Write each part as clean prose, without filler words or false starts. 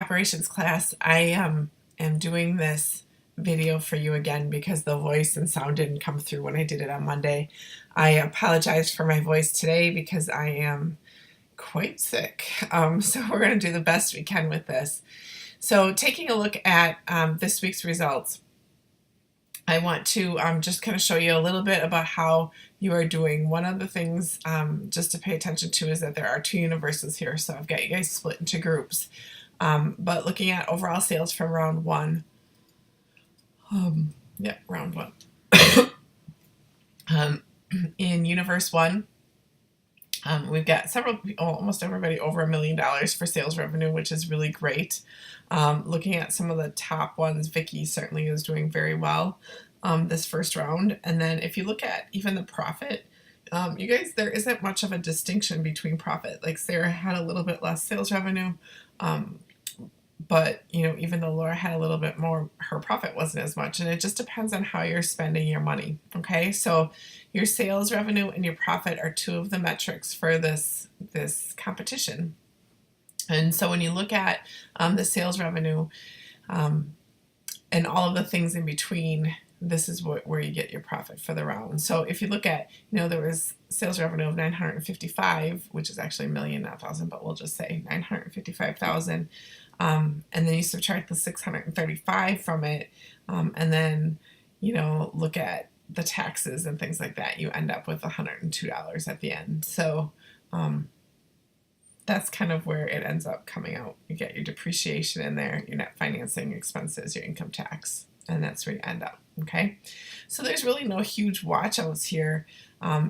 Operations class, I am doing this video for you again because the voice and sound didn't come through when I did it on Monday. I apologize for my voice today because I am quite sick. So we're going to do the best we can with this. So taking a look at this week's results, I want to just kind of show you a little bit about how you are doing. One of the things just to pay attention to is that there are two universes here. So I've got you guys split into groups. But looking at overall sales from round one, round one. In universe one, we've got almost everybody over $1 million for sales revenue, which is really great. Looking at some of the top ones, Vicky certainly is doing very well this first round. And then if you look at even the profit, you guys, there isn't much of a distinction between profit. Like Sarah had a little bit less sales revenue, but even though Laura had a little bit more, her profit wasn't as much, and it just depends on how you're spending your money. Okay, so your sales revenue and your profit are two of the metrics for this competition. And so when you look at the sales revenue and all of the things in between, this is where you get your profit for the round. So if you look at, there was sales revenue of 955, which is actually a million, not thousand, but we'll just say 955,000. And then you subtract the 635 from it, and then, look at the taxes and things like that. You end up with $102 at the end. So that's kind of where it ends up coming out. You get your depreciation in there, your net financing expenses, your income tax, and that's where you end up. Okay, so there's really no huge watch outs here,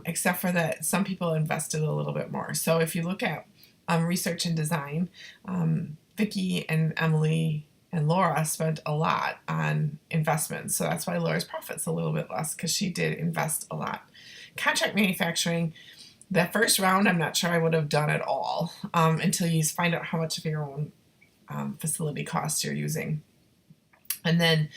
except for that some people invested a little bit more. So if you look at research and design, Vicki and Emily and Laura spent a lot on investments. So that's why Laura's profit's a little bit less, because she did invest a lot. Contract manufacturing, that first round, I'm not sure I would have done at all until you find out how much of your own facility costs you're using. And then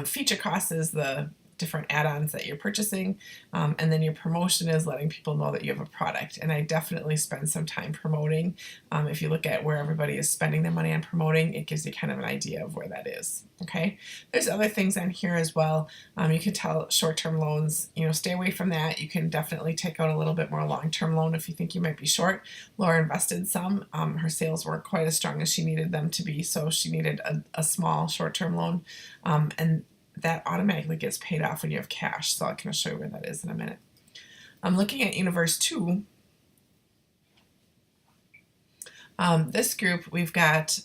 feature costs is the different add-ons that you're purchasing, and then your promotion is letting people know that you have a product. And I definitely spend some time promoting. If you look at where everybody is spending their money on promoting, it gives you kind of an idea of where that is. Okay, there's other things on here as well. You can tell short-term loans, stay away from that. You can definitely take out a little bit more long-term loan if you think you might be short. Laura invested some. Her sales weren't quite as strong as she needed them to be, so she needed a small short-term loan, and that automatically gets paid off when you have cash. So I'm going to show you where that is in a minute. I'm looking at Universe 2. This group, we've got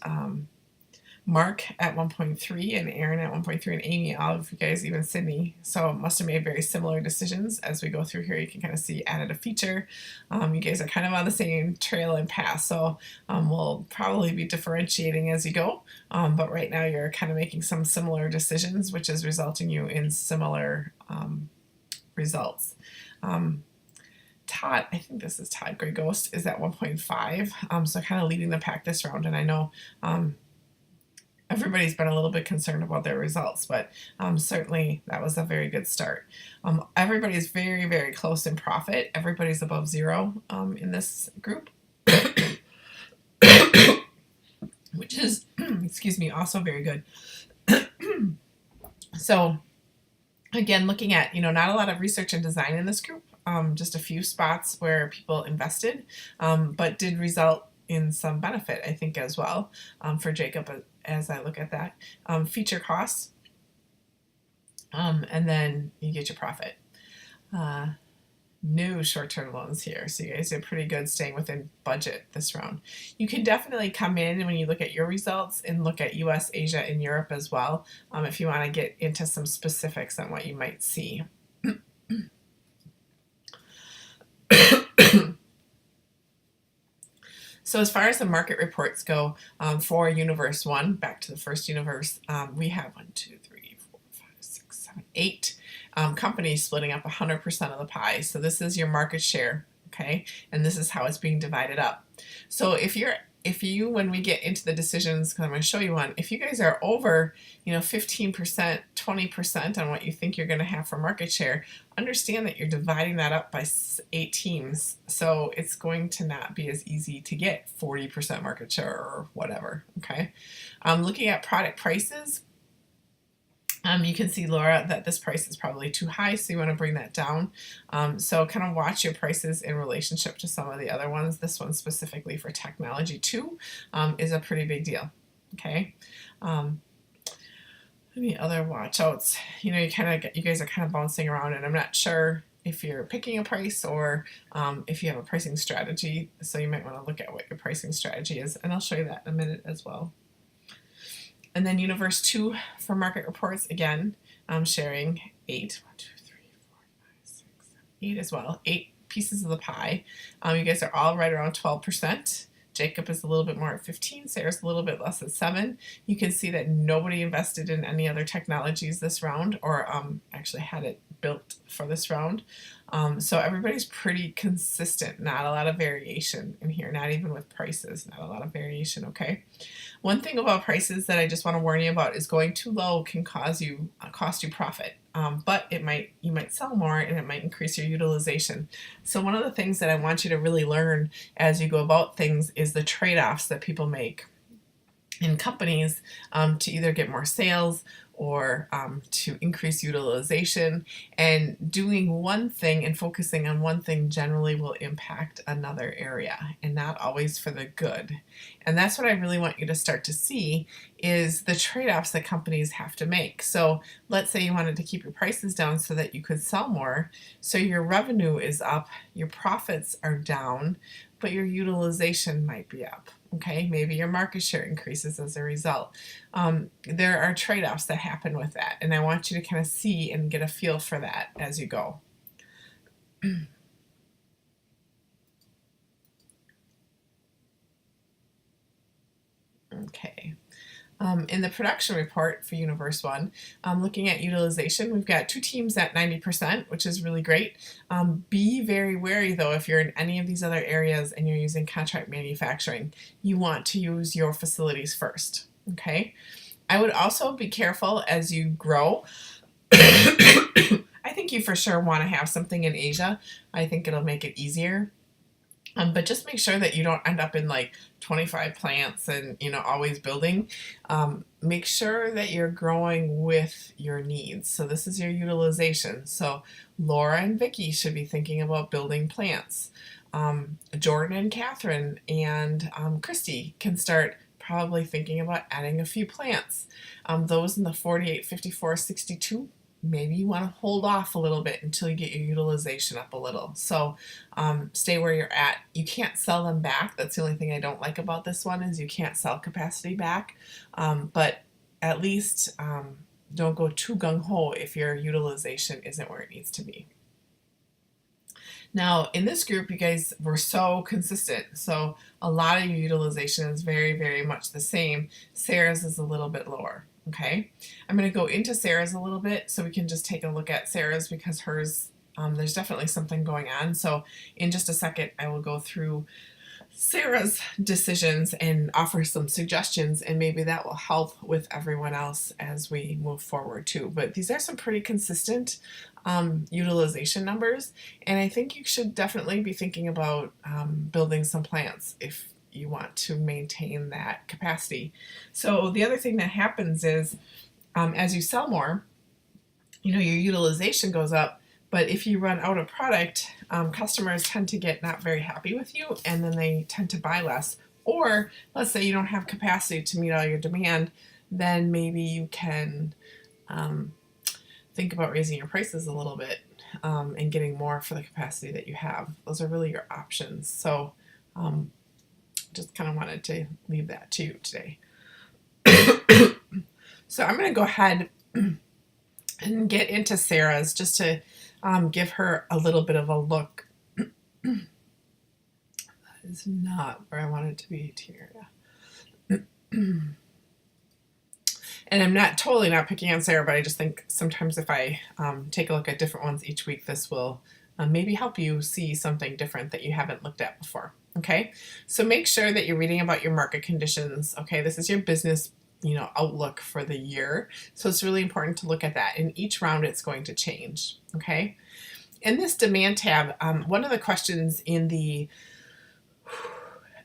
Mark at 1.3 and Aaron at 1.3 and Amy, all of you guys, even Sydney. So must have made very similar decisions. As we go through here, you can kind of see added a feature. You guys are kind of on the same trail and path, so we'll probably be differentiating as you go. But right now you're kind of making some similar decisions, which is resulting you in similar results. Todd, I think this is Todd Grey Ghost, is at 1.5. So kind of leading the pack this round, and I know everybody's been a little bit concerned about their results, but certainly that was a very good start. Everybody's very, very close in profit. Everybody's above zero in this group, which is, excuse me, also very good. So again, looking at, not a lot of research and design in this group, just a few spots where people invested, but did result in some benefit, I think, as well, for Jacob, as I look at that. Feature costs, and then you get your profit. No short-term loans here, so you guys did pretty good staying within budget this round. You can definitely come in when you look at your results and look at US, Asia, and Europe as well, if you want to get into some specifics on what you might see. So as far as the market reports go, for Universe 1, back to the first universe, we have 8 companies splitting up 100% of the pie. So this is your market share, okay? And this is how it's being divided up. So if you, when we get into the decisions, because I'm going to show you one, if you guys are over, 15%, 20% on what you think you're going to have for market share, understand that you're dividing that up by 8 teams. So it's going to not be as easy to get 40% market share or whatever, okay? Looking at product prices, you can see, Laura, that this price is probably too high, so you want to bring that down. So kind of watch your prices in relationship to some of the other ones. This one specifically for technology too is a pretty big deal. Okay. Any other watch outs? You know, you guys are kind of bouncing around, and I'm not sure if you're picking a price or if you have a pricing strategy. So you might want to look at what your pricing strategy is, and I'll show you that in a minute as well. And then Universe 2 for market reports, again, I'm sharing 8. 1, 2, 3, 4, 5, 6, 7, 8 as well. 8 pieces of the pie. You guys are all right around 12%. Jacob is a little bit more at 15. Sarah's a little bit less at 7. You can see that nobody invested in any other technologies this round, or actually had it built for this round. So everybody's pretty consistent. Not a lot of variation in here, not even with prices, not a lot of variation, okay? One thing about prices that I just want to warn you about is going too low can cost you profit. But you might sell more, and it might increase your utilization. So one of the things that I want you to really learn as you go about things is the trade-offs that people make in companies to either get more sales or to increase utilization. And doing one thing and focusing on one thing generally will impact another area, and not always for the good. And that's what I really want you to start to see, is the trade-offs that companies have to make. So let's say you wanted to keep your prices down so that you could sell more, so your revenue is up, your profits are down, but your utilization might be up. Okay, maybe your market share increases as a result. There are trade-offs that happen with that, and I want you to kind of see and get a feel for that as you go. Okay. In the production report for Universe 1, looking at utilization, we've got 2 teams at 90%, which is really great. Be very wary, though, if you're in any of these other areas and you're using contract manufacturing. You want to use your facilities first, okay? I would also be careful as you grow. I think you for sure want to have something in Asia. I think it'll make it easier. But just make sure that you don't end up in like 25 plants and, you know, always building. Make sure that you're growing with your needs. So this is your utilization. So Laura and Vicky should be thinking about building plants. Jordan and Catherine and Christy can start probably thinking about adding a few plants. Those in the 48, 54, 62, maybe you want to hold off a little bit until you get your utilization up a little. So stay where you're at. You can't sell them back. That's the only thing I don't like about this one, is you can't sell capacity back. But at least don't go too gung-ho if your utilization isn't where it needs to be. Now, in this group, you guys were so consistent. So a lot of your utilization is very, very much the same. Sarah's is a little bit lower. Okay, I'm going to go into Sarah's a little bit so we can just take a look at Sarah's, because hers, there's definitely something going on. So in just a second, I will go through Sarah's decisions and offer some suggestions, and maybe that will help with everyone else as we move forward too. But these are some pretty consistent utilization numbers, and I think you should definitely be thinking about building some plants if you want to maintain that capacity. So the other thing that happens is as you sell more, you know, your utilization goes up, but if you run out of product, customers tend to get not very happy with you, and then they tend to buy less. Or let's say you don't have capacity to meet all your demand, then maybe you can think about raising your prices a little bit and getting more for the capacity that you have. Those are really your options. So just kind of wanted to leave that to you today. So I'm going to go ahead and get into Sarah's just to give her a little bit of a look. That is not where I want it to be here. And I'm totally not picking on Sarah, but I just think sometimes if I take a look at different ones each week, this will maybe help you see something different that you haven't looked at before. Okay, so make sure that you're reading about your market conditions. Okay, this is your business, you know, outlook for the year. So it's really important to look at that. In each round, it's going to change. Okay, in this demand tab, one of the questions in the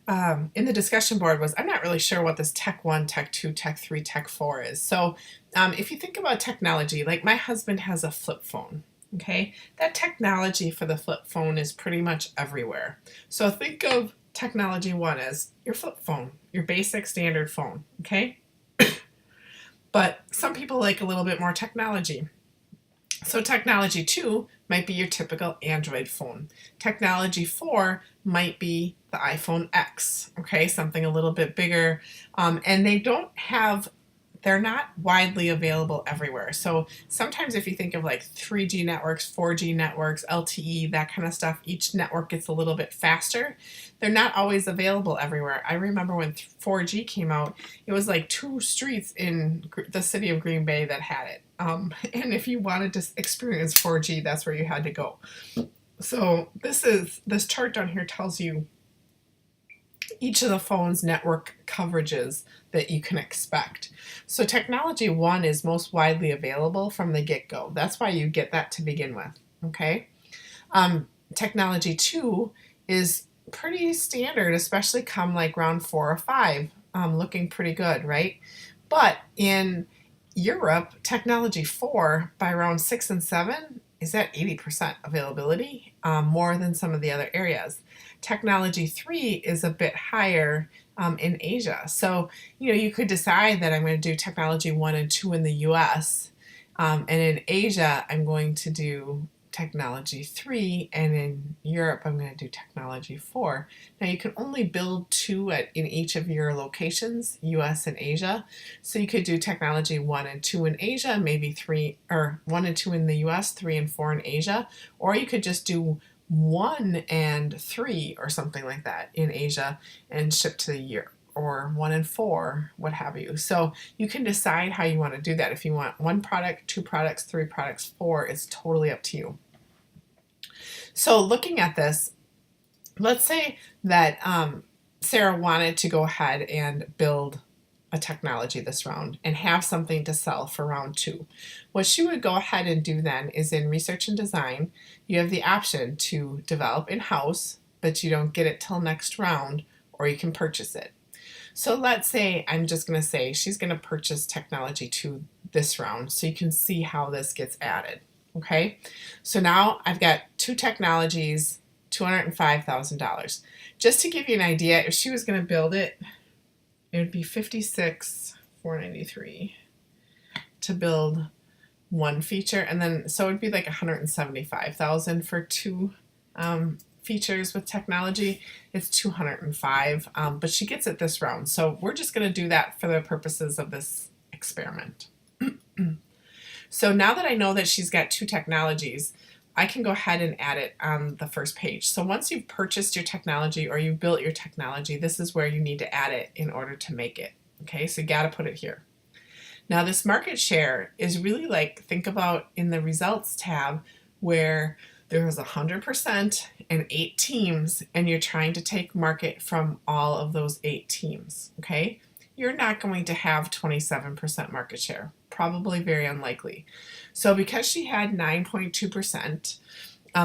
in the discussion board was, I'm not really sure what this Tech 1, Tech 2, Tech 3, Tech 4 is. So if you think about technology, like my husband has a flip phone. Okay, that technology for the flip phone is pretty much everywhere. So think of technology 1 as your flip phone, your basic standard phone. Okay, but some people like a little bit more technology. So technology 2 might be your typical Android phone. Technology 4 might be the iPhone X, okay, something a little bit bigger. And they're not widely available everywhere. So sometimes if you think of like 3G networks, 4G networks, LTE, that kind of stuff, each network gets a little bit faster. They're not always available everywhere. I remember when 4G came out, it was like 2 streets in the city of Green Bay that had it. And if you wanted to experience 4G, that's where you had to go. So this chart down here tells you each of the phone's network coverages that you can expect. So technology 1 is most widely available from the get-go. That's why you get that to begin with, okay? Technology 2 is pretty standard, especially come like round 4 or 5, looking pretty good, right? But in Europe, technology 4 by round 6 and 7 is at 80% availability, more than some of the other areas. Technology 3 is a bit higher in Asia. So, you could decide that I'm going to do technology 1 and 2 in the US, and in Asia, I'm going to do technology 3, and in Europe, I'm going to do technology 4. Now, you can only build 2 in each of your locations, US and Asia. So you could do technology 1 and 2 in Asia, maybe 3, or 1 and 2 in the US, 3 and 4 in Asia, or you could just do 1 and 3 or something like that in Asia and ship to the Europe, or 1 and 4, what have you. So you can decide how you want to do that. If you want 1 product, 2 products, 3 products, 4, it's totally up to you. So looking at this, let's say that Sarah wanted to go ahead and build a technology this round and have something to sell for round 2. What she would go ahead and do then is in research and design, you have the option to develop in-house, but you don't get it till next round, or you can purchase it. So let's say, I'm just going to say she's going to purchase technology 2 this round, so you can see how this gets added. Okay, so now I've got 2 technologies, $205,000. Just to give you an idea, if she was going to build it, it would be $56,493 to build 1 feature, and then so it would be like $175,000 for 2 features with technology. It's $205,000, but she gets it this round, so we're just going to do that for the purposes of this experiment. So now that I know that she's got 2 technologies, I can go ahead and add it on the first page. So once you've purchased your technology or you've built your technology, this is where you need to add it in order to make it. Okay, so you got to put it here. Now this market share is really like, think about in the results tab where there was 100% and 8 teams, and you're trying to take market from all of those 8 teams. Okay, you're not going to have 27% market share. Probably very unlikely. So because she had 9.2%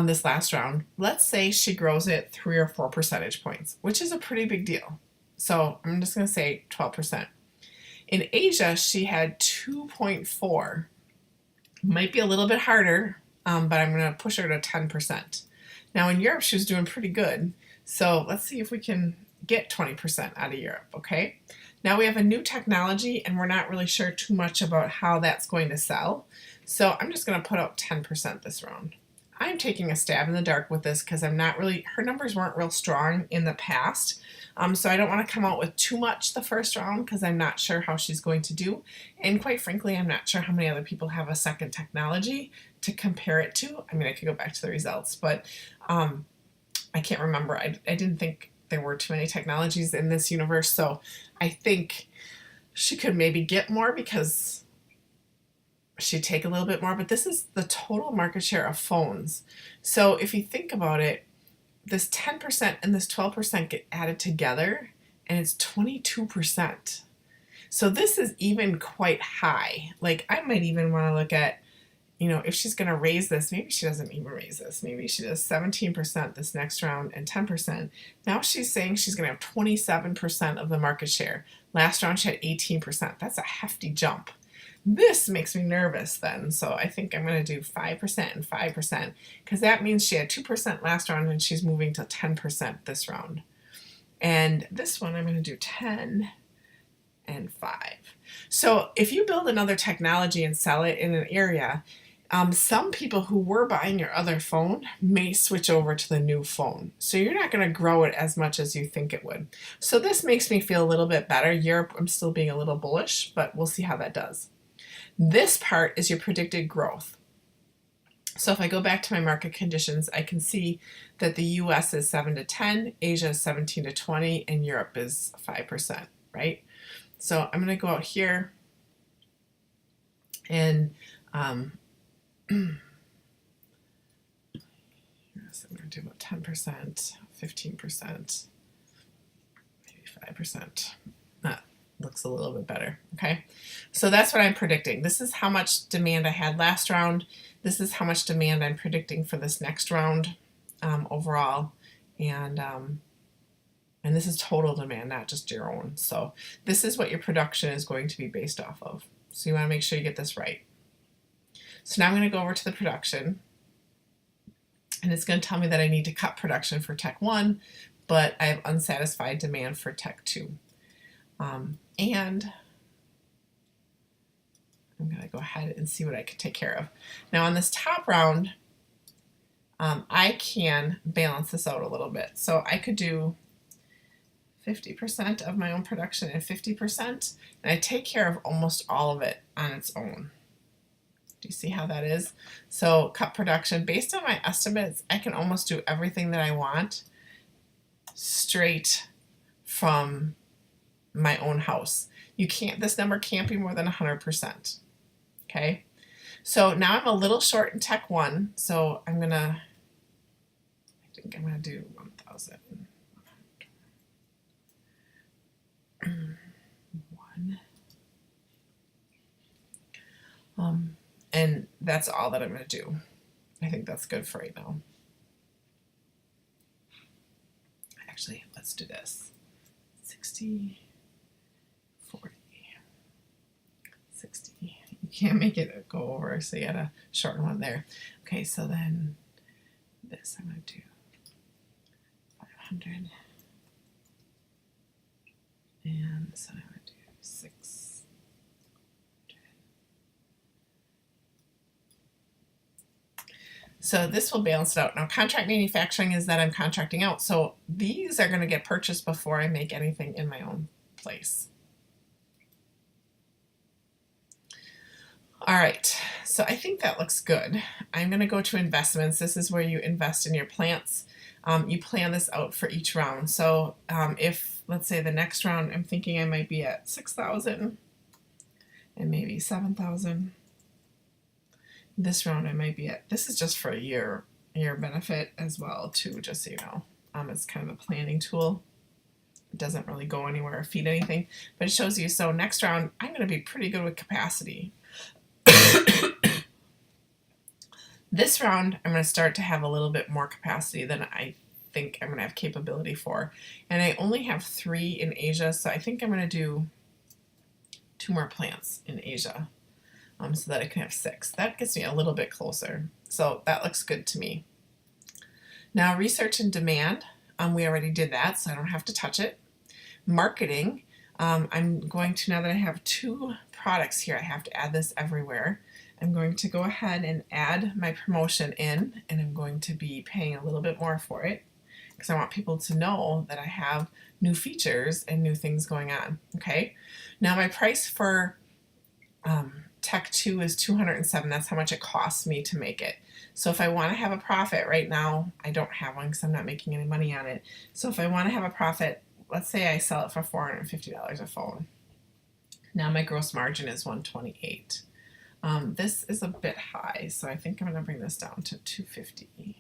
this last round, let's say she grows it 3 or 4 percentage points, which is a pretty big deal. So I'm just going to say 12%. In Asia, she had 2.4. Might be a little bit harder, but I'm going to push her to 10%. Now in Europe, she was doing pretty good. So let's see if we can get 20% out of Europe, okay? Now we have a new technology and we're not really sure too much about how that's going to sell. So I'm just going to put out 10% this round. I'm taking a stab in the dark with this because I'm not really, her numbers weren't real strong in the past. So I don't want to come out with too much the first round because I'm not sure how she's going to do. And quite frankly, I'm not sure how many other people have a second technology to compare it to. I mean, I could go back to the results, but I can't remember. I didn't think there were too many technologies in this universe, so I think she could maybe get more because she'd take a little bit more, but this is the total market share of phones. So if you think about it, this 10% and this 12% get added together, and it's 22%. So this is even quite high. Like I might even want to look at you know, if she's going to raise this, maybe she doesn't even raise this. Maybe she does 17% this next round and 10%. Now she's saying she's going to have 27% of the market share. Last round she had 18%. That's a hefty jump. This makes me nervous then. So I think I'm going to do 5% and 5% because that means she had 2% last round and she's moving to 10% this round. And this one I'm going to do 10 and 5. So if you build another technology and sell it in an area, some people who were buying your other phone may switch over to the new phone. So you're not going to grow it as much as you think it would. So this makes me feel a little bit better. Europe, I'm still being a little bullish, but we'll see how that does. This part is your predicted growth. So if I go back to my market conditions, I can see that the US is 7 to 10, Asia is 17 to 20, and Europe is 5%, right? So I'm going to go out here and yes, I'm going to do about 10%, 15%, maybe 5%. That looks a little bit better, okay? So that's what I'm predicting. This is how much demand I had last round. This is how much demand I'm predicting for this next round overall. And this is total demand, not just your own. So this is what your production is going to be based off of. So you want to make sure you get this right. So now I'm going to go over to the production, and it's going to tell me that I need to cut production for Tech 1, but I have unsatisfied demand for Tech 2. And I'm going to go ahead and see what I can take care of. Now on this top round, I can balance this out a little bit. So I could do 50% of my own production and 50%, and I take care of almost all of it on its own. Do you see how that is? So cut production, based on my estimates, I can almost do everything that I want straight from my own house. You can't, this number can't be more than 100%. Okay? So now I'm a little short in Tech 1, so I think I'm gonna do 1,000. And that's all that I'm going to do. I think that's good for right now. Actually, let's do this. 60, 40, 60. You can't make it go over, so you gotta shorten one there. Okay, so then this I'm going to do 500. And this I'm going to do 6. So this will balance it out. Now contract manufacturing is that I'm contracting out. So these are going to get purchased before I make anything in my own place. All right, so I think that looks good. I'm going to go to investments. This is where you invest in your plants. You plan this out for each round. So if, let's say the next round, I'm thinking I might be at 6,000 and maybe 7,000. This round I might be at, this is just for a year benefit as well too, just so you know. It's kind of a planning tool. It doesn't really go anywhere or feed anything, but it shows you, so next round I'm going to be pretty good with capacity. This round I'm going to start to have a little bit more capacity than I think I'm going to have capability for. And I only have 3 in Asia, so I think I'm going to do 2 more plants in Asia. So that I can have 6. That gets me a little bit closer. So that looks good to me. Now research and demand, we already did that, so I don't have to touch it. Marketing, I'm going to, now that I have 2 products here, I have to add this everywhere. I'm going to go ahead and add my promotion in, and I'm going to be paying a little bit more for it because I want people to know that I have new features and new things going on. Okay, now my price for Tech 2 is $207. That's how much it costs me to make it. So if I want to have a profit right now, I don't have one because I'm not making any money on it. So if I want to have a profit, let's say I sell it for $450 a phone. Now my gross margin is $128. This is a bit high, so I think I'm going to bring this down to $250.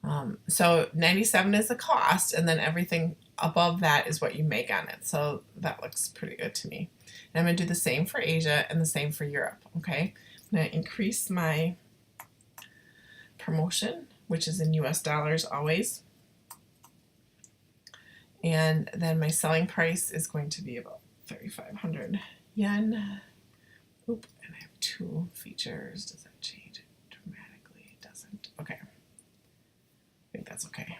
$225. So 97 is the cost, and then everything above that is what you make on it. So that looks pretty good to me. And I'm going to do the same for Asia and the same for Europe. Okay, I'm going to increase my promotion, which is in US dollars always. And then my selling price is going to be about 3,500 yen. Oop, and I have 2 features. Does that change it dramatically? It doesn't. Okay. I think that's okay.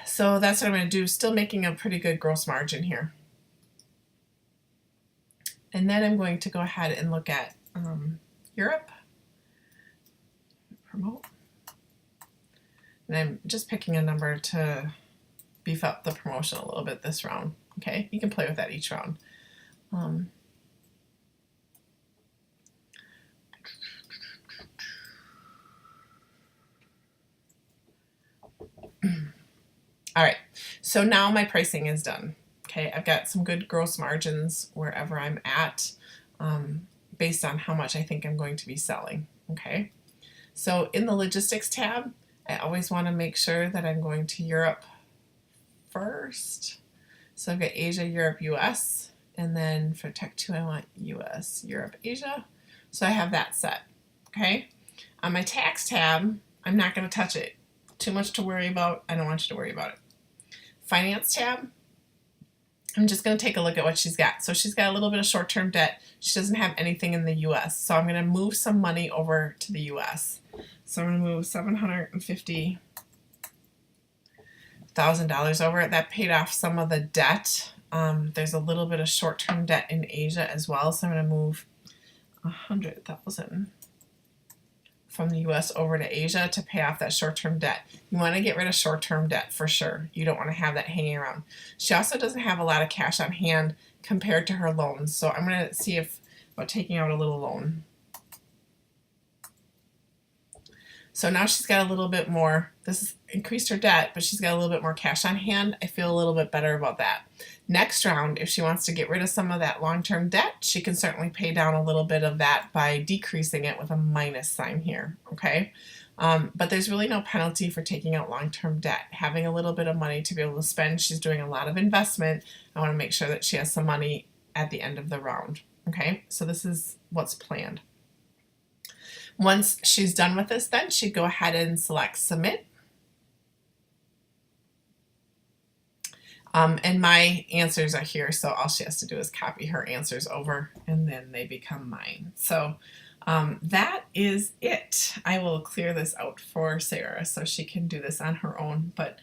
So that's what I'm going to do. Still making a pretty good gross margin here. And then I'm going to go ahead and look at Europe. Promote. And I'm just picking a number to beef up the promotion a little bit this round. Okay, you can play with that each round. All right, so now my pricing is done. Okay, I've got some good gross margins wherever I'm at, based on how much I think I'm going to be selling. Okay, so in the logistics tab, I always want to make sure that I'm going to Europe first. So I've got Asia, Europe, US, and then for Tech 2 I want US, Europe, Asia. So I have that set. Okay, on my tax tab, I'm not going to touch it. Too much to worry about. I don't want you to worry about it. Finance tab, I'm just going to take a look at what she's got. So she's got a little bit of short-term debt. She doesn't have anything in the US. So I'm going to move some money over to the US. So I'm going to move $750,000 over. That paid off some of the debt. There's a little bit of short-term debt in Asia as well. So I'm going to move 100,000 from the US over to Asia to pay off that short-term debt. You want to get rid of short-term debt for sure. You don't want to have that hanging around. She also doesn't have a lot of cash on hand compared to her loans. So I'm going to see about taking out a little loan. So now she's got a little bit more. This has increased her debt, but she's got a little bit more cash on hand. I feel a little bit better about that. Next round, if she wants to get rid of some of that long-term debt, she can certainly pay down a little bit of that by decreasing it with a minus sign here, okay? But there's really no penalty for taking out long-term debt. Having a little bit of money to be able to spend, she's doing a lot of investment. I want to make sure that she has some money at the end of the round, okay? So this is what's planned. Once she's done with this, then she'd go ahead and select submit. And my answers are here, so all she has to do is copy her answers over and then they become mine. So that is it. I will clear this out for Sarah so she can do this on her own, but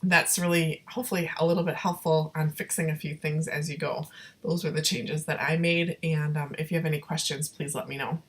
that's really hopefully a little bit helpful on fixing a few things as you go. Those were the changes that I made, and if you have any questions, please let me know.